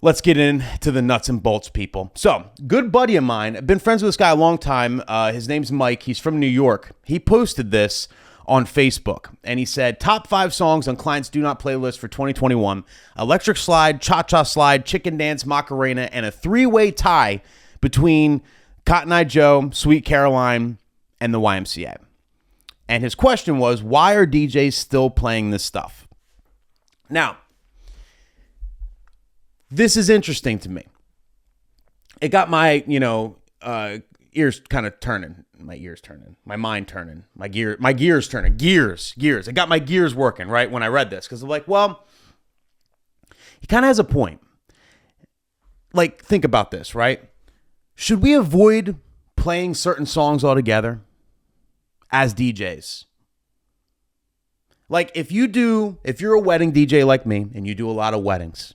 let's get into the nuts and bolts, people. So, good buddy of mine, I've been friends with this guy a long time. His name's Mike. He's from New York. He posted this on Facebook, and he said, top 5 songs on clients' Do Not playlist for 2021, Electric Slide, Cha-Cha Slide, Chicken Dance, Macarena, and a 3-way tie between Cotton Eye Joe, Sweet Caroline, and the YMCA. And his question was, why are DJs still playing this stuff? Now, this is interesting to me. It got my, ears kind of turning. My ears turning. My mind turning. My gears turning. Gears. It got my gears working, right, when I read this. Because I'm like, well, he kind of has a point. Like, think about this, right? Should we avoid playing certain songs altogether as DJs? Like, if you're a wedding DJ like me, and you do a lot of weddings,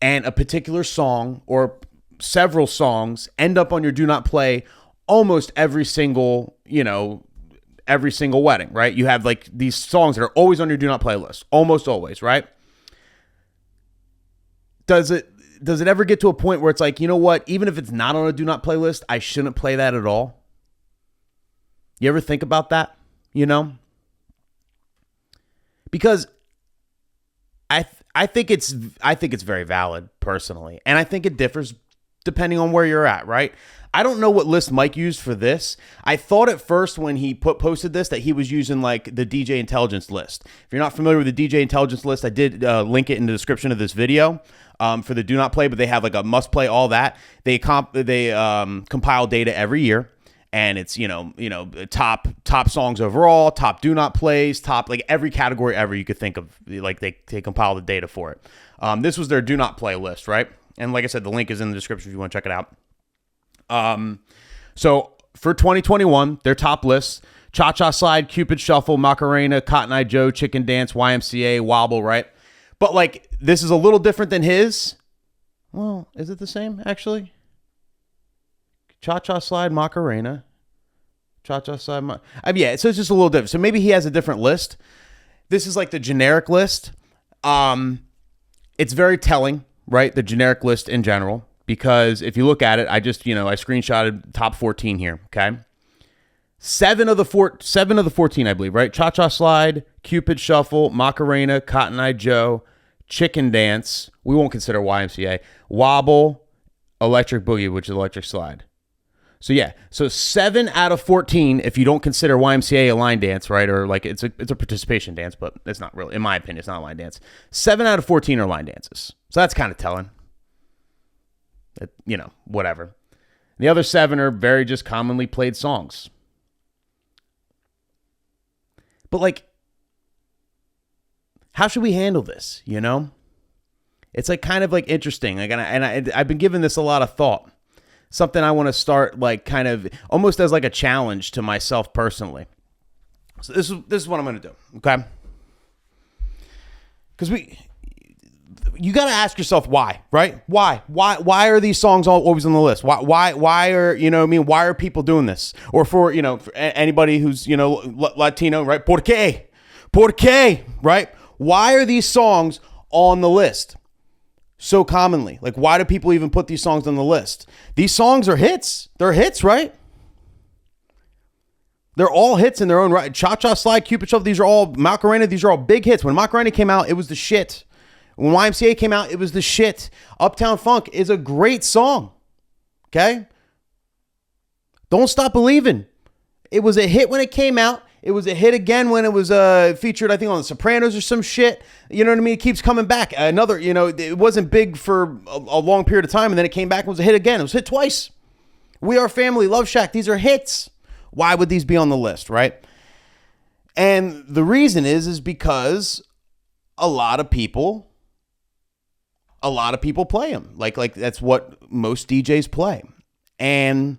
and a particular song or several songs end up on your Do Not Play almost every single wedding, right? You have like these songs that are always on your Do Not Play list, almost always, right? Does it ever get to a point where it's like, you know what, even if it's not on a Do Not Play list, I shouldn't play that at all? You ever think about that, Because I think it's very valid personally, and I think it differs depending on where you're at, right? I don't know what list Mike used for this. I thought at first when he posted this that he was using like the DJ Intelligence list. If you're not familiar with the DJ Intelligence list, I did link it in the description of this video for the Do Not Play, but they have like a must play, all that. They compile data every year. And it's, top songs overall, top Do Not Plays, top like every category ever you could think of. Like they compile the data for it. This was their Do Not Play list, right? And like I said, the link is in the description if you want to check it out. So for 2021, their top lists: Cha-Cha Slide, Cupid Shuffle, Macarena, Cotton Eye Joe, Chicken Dance, YMCA, Wobble, right? But like this is a little different than his. Well, is it the same actually? Cha-Cha Slide, Macarena. Cha-Cha Slide, yeah, so it's just a little different. So maybe he has a different list. This is like the generic list. It's very telling, right? The generic list in general. Because if you look at it, I screenshotted top 14 here, okay? 7 of the 14, I believe, right? Cha-Cha Slide, Cupid Shuffle, Macarena, Cotton Eye Joe, Chicken Dance. We won't consider YMCA. Wobble, Electric Boogie, which is Electric Slide. So yeah, so 7 out of 14, if you don't consider YMCA a line dance, right? Or like it's a participation dance, but it's not really, in my opinion, it's not a line dance. 7 out of 14 are line dances. So that's kind of telling. Whatever. The other 7 are very just commonly played songs. But like, how should we handle this? It's like kind of like interesting. Like, I've been giving this a lot of thought. Something I want to start like kind of almost as like a challenge to myself personally. So this is what I'm going to do. Okay. Because you got to ask yourself why, right? Why are these songs always on the list? Why are, why are people doing this? Or for anybody who's, Latino, right? ¿Por qué? Right? Why are these songs on the list so commonly? Like, why do people even put these songs on the list? These songs are hits. They're hits, right? They're all hits in their own right. Cha-Cha Slide, Cupid Shuffle, these are all Macarena. These are all big hits. When Macarena came out, it was the shit. When YMCA came out, it was the shit. Uptown Funk is a great song. Okay? Don't Stop Believin'. It was a hit when it came out. It was a hit again when it was featured, I think, on The Sopranos or some shit. You know what I mean? It keeps coming back. Another, it wasn't big for a long period of time, and then it came back and was a hit again. It was hit twice. We Are Family, Love Shack, these are hits. Why would these be on the list, right? And the reason is because a lot of people play them. Like that's what most DJs play. And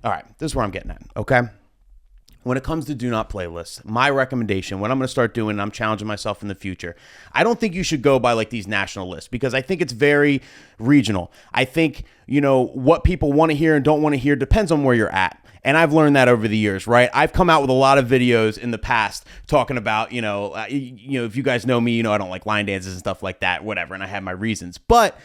all right, this is where I'm getting at, okay? When it comes to Do Not playlists, my recommendation, what I'm going to start doing, and I'm challenging myself in the future, I don't think you should go by like these national lists because I think it's very regional. I think, what people want to hear and don't want to hear depends on where you're at. And I've learned that over the years, right? I've come out with a lot of videos in the past talking about, if you guys know me, I don't like line dances and stuff like that, whatever. And I have my reasons. But,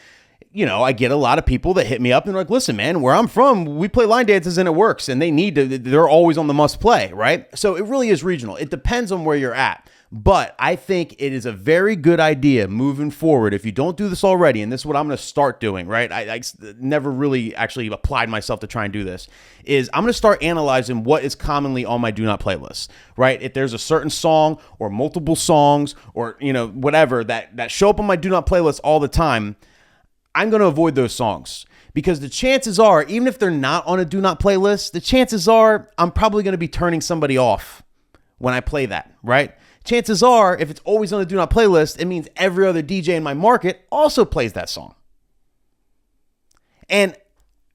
I get a lot of people that hit me up and they're like, listen, man, where I'm from, we play line dances and it works. And they're always on the must play, right? So it really is regional. It depends on where you're at. But I think it is a very good idea moving forward. If you don't do this already, and this is what I'm going to start doing, right? I never really actually applied myself to try and do this, is I'm going to start analyzing what is commonly on my do not playlist, right? If there's a certain song or multiple songs or, whatever that show up on my do not playlist all the time, I'm going to avoid those songs. Because the chances are, even if they're not on a do not playlist, the chances are I'm probably going to be turning somebody off when I play that, right? Chances are, if it's always on the do not playlist, it means every other DJ in my market also plays that song. And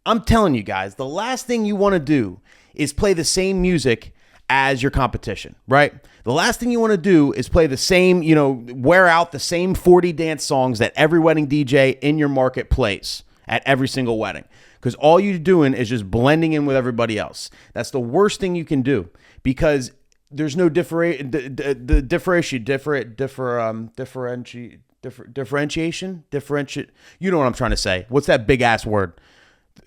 I'm telling you guys, the last thing you want to do is play the same music as your competition, right? The last thing you want to do is play the same, wear out the same 40 dance songs that every wedding DJ in your market plays at every single wedding. Because all you're doing is just blending in with everybody else. That's the worst thing you can do, because there's no differentiation. You know what I'm trying to say. What's that big ass word?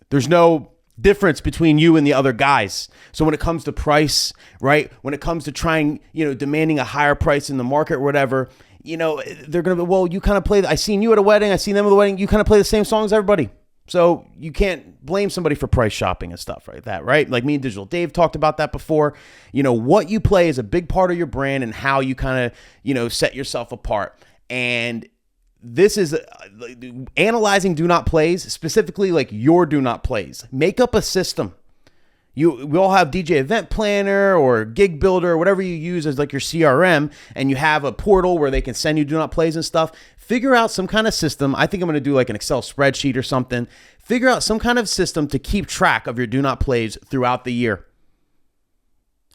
There's no difference between you and the other guys. So when it comes to price, right? When it comes to trying, demanding a higher price in the market or whatever, they're going to be, well, you kind of play, I seen you at a wedding, I seen them at a wedding, you kind of play the same songs as everybody. So you can't blame somebody for price shopping and stuff like that, right? Like me and Digital Dave talked about that before. What you play is a big part of your brand and how you kind of, set yourself apart. And this is analyzing do not plays, specifically like your do not plays. Make up a system. We all have DJ Event Planner or Gig Builder or whatever you use as like your CRM, and you have a portal where they can send you do not plays and stuff. Figure out some kind of system. I think I'm going to do like an Excel spreadsheet or something. Figure out some kind of system to keep track of your do not plays throughout the year.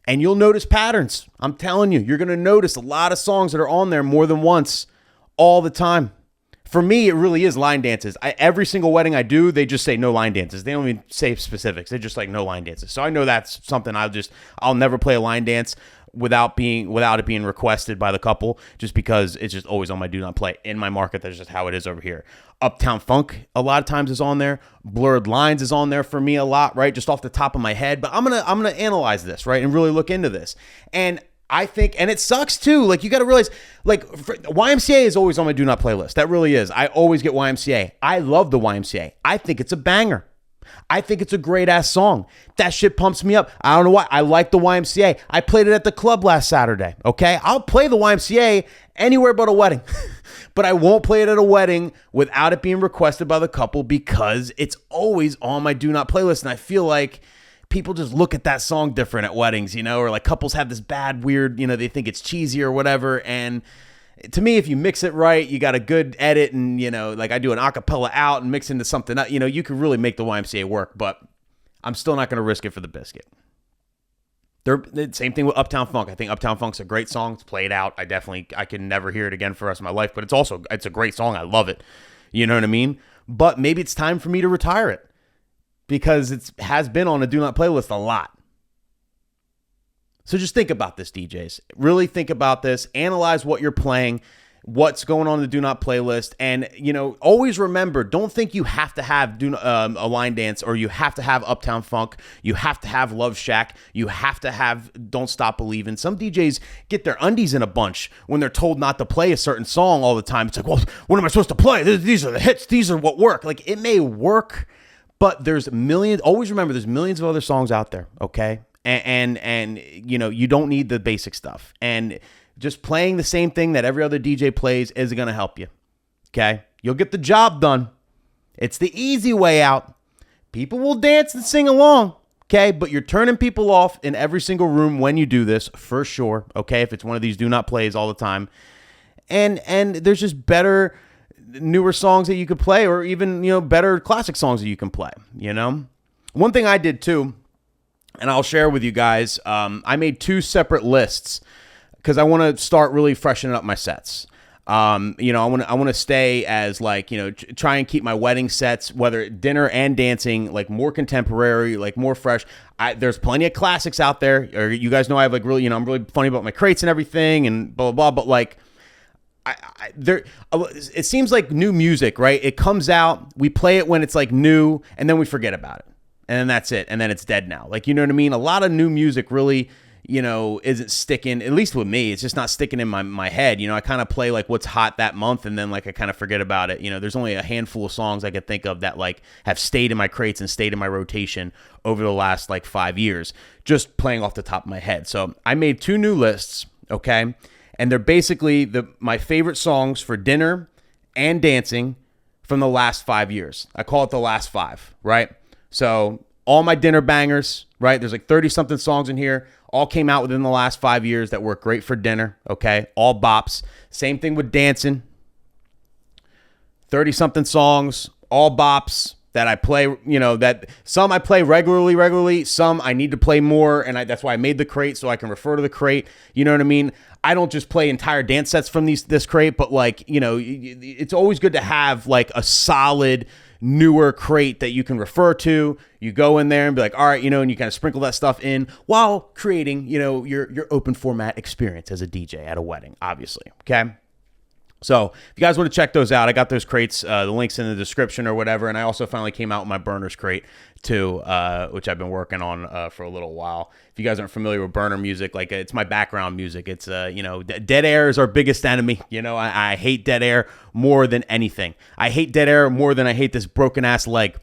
And you'll notice patterns. I'm telling you, you're going to notice a lot of songs that are on there more than once all the time. For me, it really is line dances. Every single wedding I do, they just say no line dances. They don't even say specifics. They just like no line dances. So I know that's something I'll never play a line dance without it being requested by the couple, just because it's just always on my do not play in my market. That's just how it is over here. Uptown Funk a lot of times is on there. Blurred Lines is on there for me a lot, right? Just off the top of my head. But I'm gonna analyze this, right, and really look into this. And I think, and it sucks too. Like, you got to realize, like, YMCA is always on my do not playlist. That really is. I always get YMCA. I love the YMCA. I think it's a banger. I think it's a great ass song. That shit pumps me up. I don't know why. I like the YMCA. I played it at the club last Saturday. Okay. I'll play the YMCA anywhere but a wedding, but I won't play it at a wedding without it being requested by the couple, because it's always on my do not playlist. And I feel like people just look at that song different at weddings, or like couples have this bad, weird, they think it's cheesy or whatever. And to me, if you mix it right, you got a good edit, and, like I do an acapella out and mix into something, you could really make the YMCA work, but I'm still not going to risk it for the biscuit. Same thing with Uptown Funk. I think Uptown Funk's a great song. It's played out. I can never hear it again for the rest of my life, but it's a great song. I love it. You know what I mean? But maybe it's time for me to retire it, because it has been on a do not playlist a lot. So just think about this, DJs. Really think about this. Analyze what you're playing, what's going on in the do not playlist, and always remember, don't think you have to have a line dance, or you have to have Uptown Funk, you have to have Love Shack, you have to have Don't Stop Believin'. Some DJs get their undies in a bunch when they're told not to play a certain song all the time. It's like, well, what am I supposed to play? These are the hits. These are what work. Like, it may work, but there's millions. Always remember, there's millions of other songs out there. Okay. And you don't need the basic stuff. And just playing the same thing that every other DJ plays isn't going to help you. Okay. You'll get the job done. It's the easy way out. People will dance and sing along. Okay. But you're turning people off in every single room when you do this, for sure. Okay. If it's one of these do not plays all the time. And there's just better, newer songs that you could play, or even, better classic songs that you can play, One thing I did too, and I'll share with you guys, I made 2 separate lists because I want to start really freshening up my sets. I want to stay as like, try and keep my wedding sets, whether dinner and dancing, like more contemporary, like more fresh. There's plenty of classics out there. Or you guys know I have like really, I'm really funny about my crates and everything and blah, blah, blah. But like, it seems like new music, right? It comes out, we play it when it's like new, and then we forget about it. And then that's it. And then it's dead now. Like, you know what I mean? A lot of new music really, isn't sticking, at least with me. It's just not sticking in my head. I kind of play like what's hot that month, and then like I kind of forget about it. There's only a handful of songs I could think of that like have stayed in my crates and stayed in my rotation over the last like 5 years, just playing off the top of my head. So I made 2 new lists, okay? And they're basically my favorite songs for dinner and dancing from the last 5 years. I call it the last 5, right? So all my dinner bangers, right? There's like 30-something songs in here. All came out within the last 5 years that work great for dinner, okay? All bops. Same thing with dancing. 30-something songs, all bops that I play, that some I play regularly, some I need to play more, and that's why I made the crate so I can refer to the crate. You know what I mean? I don't just play entire dance sets from this crate, but like, it's always good to have like a solid newer crate that you can refer to. You go in there and be like, all right, and you kind of sprinkle that stuff in while creating, your open format experience as a DJ at a wedding, obviously. Okay. So if you guys want to check those out, I got those crates, the link's in the description or whatever. And I also finally came out with my burners crate too, which I've been working on for a little while. If you guys aren't familiar with burner music, like it's my background music. It's, dead air is our biggest enemy. I hate dead air more than anything. I hate dead air more than I hate this broken ass leg.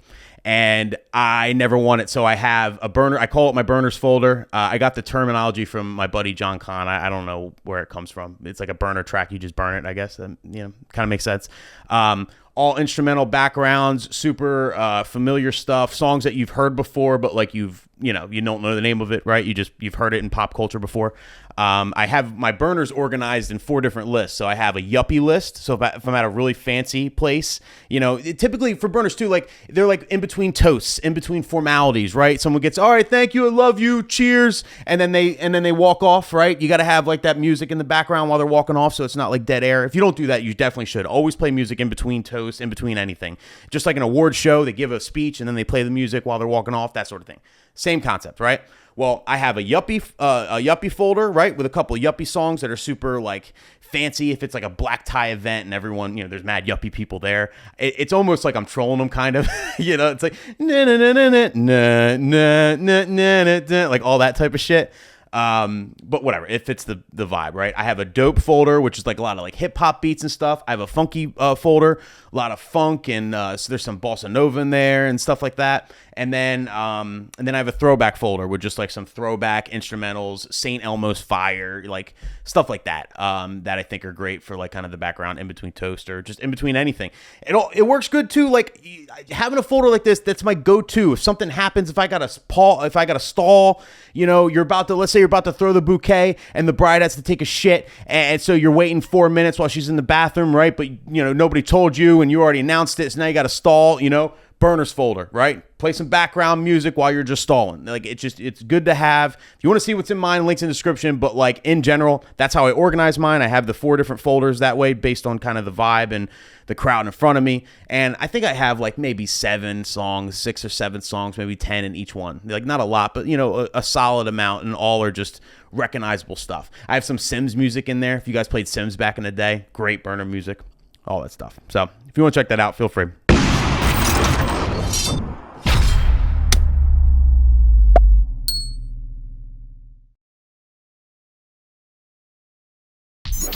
And I never want it. So I have a burner. I call it my burners folder. I got the terminology from my buddy John Kahn. I don't know where it comes from. It's like a burner track. You just burn it, I guess. Kind of makes sense. All instrumental backgrounds, super familiar stuff, songs that you've heard before, but like you don't know the name of it, right? You've heard it in pop culture before. I have my burners organized in 4 different lists. So I have a yuppie list. So if I'm at a really fancy place, typically for burners too, like they're like in between toasts, in between formalities, right? Someone gets, all right, thank you, I love you, cheers, and then they walk off, right? You got to have like that music in the background while they're walking off, so it's not like dead air. If you don't do that, you definitely should always play music in between toasts, in between anything. Just like an award show, they give a speech and then they play the music while they're walking off, that sort of thing. Same concept, right? Well, I have a yuppie folder, right, with a couple of yuppie songs that are super like fancy. If it's like a black tie event and everyone, there's mad yuppie people there, it's almost like I'm trolling them, kind of. It's like na na na na na na na na na na, like all that type of shit. But whatever, it fits the vibe, right? I have a dope folder, which is like a lot of like hip hop beats and stuff. I have a funky folder, a lot of funk, and so there's some bossa nova in there and stuff like that. And then I have a throwback folder with just like some throwback instrumentals, St. Elmo's Fire, like stuff like that, that I think are great for like kind of the background in between toast or just in between anything. It works good too. Like having a folder like this, that's my go-to. If something happens, if I got a stall, let's say you're about to throw the bouquet and the bride has to take a shit, and so you're waiting 4 minutes while she's in the bathroom, right? But nobody told you and you already announced it, so now you got to stall, burners folder, right? Play some background music while you're just stalling. Like it's good to have. If you want to see what's in mine, links in the description, but like in general, that's how I organize mine. I have the 4 different folders that way based on kind of the vibe and the crowd in front of me. And I think I have like maybe 7 songs, 6 or 7 songs, maybe 10 in each one. Like not a lot, but a solid amount, and all are just recognizable stuff. I have some Sims music in there. If you guys played Sims back in the day, great burner music, all that stuff. So if you want to check that out, feel free.